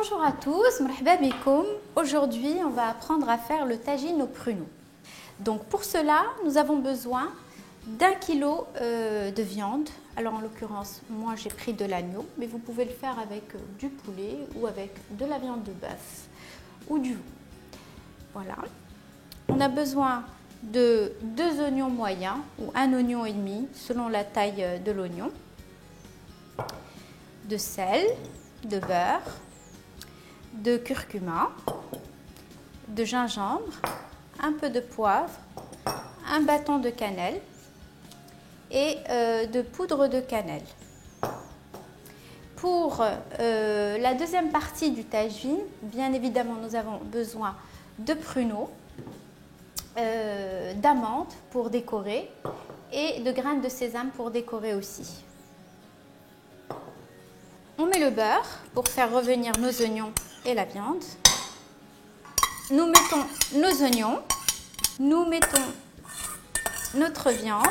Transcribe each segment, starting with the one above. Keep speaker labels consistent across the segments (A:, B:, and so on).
A: Bonjour à tous, marhaba bikoum. Aujourd'hui, on va apprendre à faire le tagine au pruneau. Donc pour cela, nous avons besoin d'1 kilo de viande. Alors en l'occurrence, moi j'ai pris de l'agneau, mais vous pouvez le faire avec du poulet ou avec de la viande de bœuf ou du veau. Voilà. On a besoin de 2 oignons moyens ou 1 oignon et demi selon la taille de l'oignon, de sel, de beurre, de curcuma, de gingembre, un peu de poivre, un bâton de cannelle et de poudre de cannelle. Pour la deuxième partie du tagine, bien évidemment, nous avons besoin de pruneaux, d'amandes pour décorer et de graines de sésame pour décorer aussi. On met le beurre pour faire revenir nos oignons et la viande. Nous mettons nos oignons, nous mettons notre viande,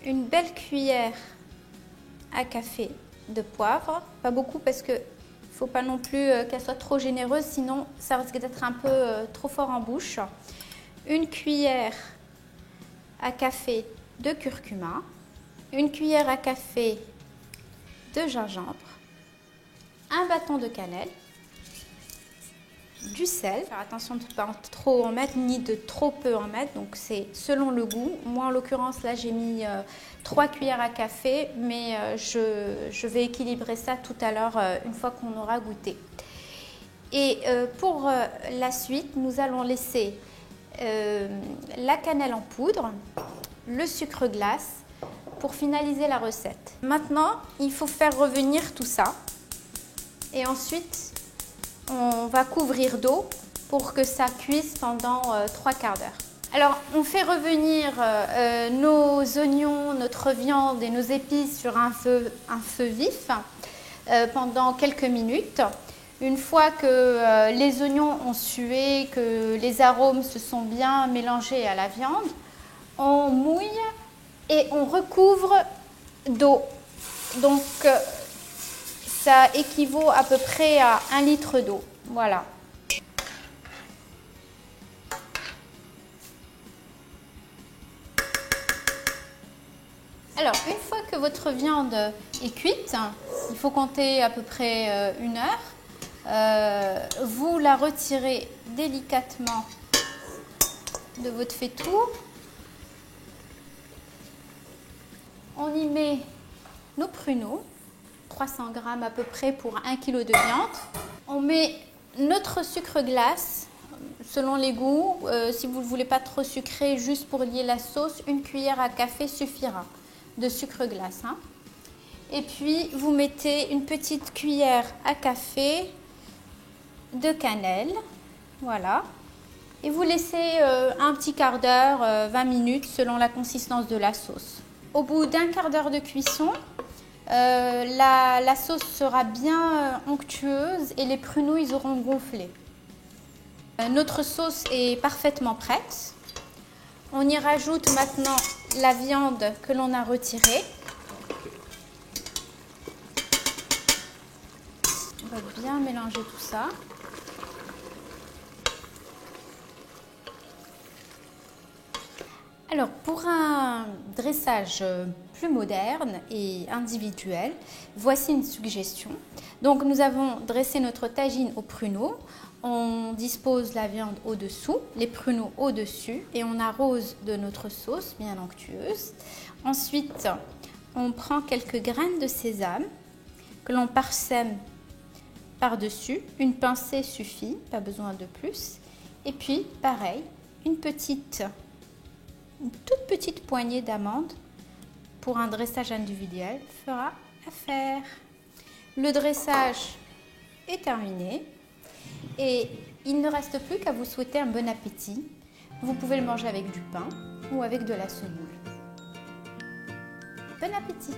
A: une belle cuillère à café de poivre, pas beaucoup parce que il ne faut pas non plus qu'elle soit trop généreuse, sinon ça risque d'être un peu trop fort en bouche. Une cuillère à café de curcuma, une cuillère à café de gingembre, un bâton de cannelle, du sel. Faire attention de ne pas trop en mettre ni de trop peu en mettre, donc c'est selon le goût. Moi en l'occurrence là j'ai mis 3 cuillères à café, mais je vais équilibrer ça tout à l'heure une fois qu'on aura goûté. Et pour la suite, nous allons laisser la cannelle en poudre, le sucre glace pour finaliser la recette. Maintenant, il faut faire revenir tout ça et ensuite on va couvrir d'eau pour que ça cuise pendant 3 quarts d'heure. Alors, on fait revenir nos oignons, notre viande et nos épices sur un feu vif pendant quelques minutes. Une fois que les oignons ont sué, que les arômes se sont bien mélangés à la viande, on mouille et on recouvre d'eau. Donc, ça équivaut à peu près à 1 litre d'eau. Voilà. Alors, une fois que votre viande est cuite, il faut compter à peu près 1 heure. Vous la retirez délicatement de votre faitout. On y met nos pruneaux, 300 g à peu près pour 1 kg de viande. On met notre sucre glace, selon les goûts. Si vous ne voulez pas trop sucré, juste pour lier la sauce, 1 cuillère à café suffira de sucre glace. Et puis, vous mettez une petite cuillère à café de cannelle. Voilà. Et vous laissez un petit quart d'heure, 20 minutes, selon la consistance de la sauce. Au bout d'1 quart d'heure de cuisson, la sauce sera bien onctueuse et les pruneaux ils auront gonflé. Notre sauce est parfaitement prête. On y rajoute maintenant la viande que l'on a retirée. On va bien mélanger tout ça. Alors, pour un dressage plus moderne et individuel, voici une suggestion. Donc, nous avons dressé notre tagine au pruneau. On dispose la viande au-dessous, les pruneaux au-dessus et on arrose de notre sauce bien onctueuse. Ensuite, on prend quelques graines de sésame que l'on parsème par-dessus. Une pincée suffit, pas besoin de plus. Et puis, pareil, une toute petite poignée d'amandes pour un dressage individuel fera affaire. Le dressage est terminé et il ne reste plus qu'à vous souhaiter un bon appétit. Vous pouvez le manger avec du pain ou avec de la semoule. Bon appétit!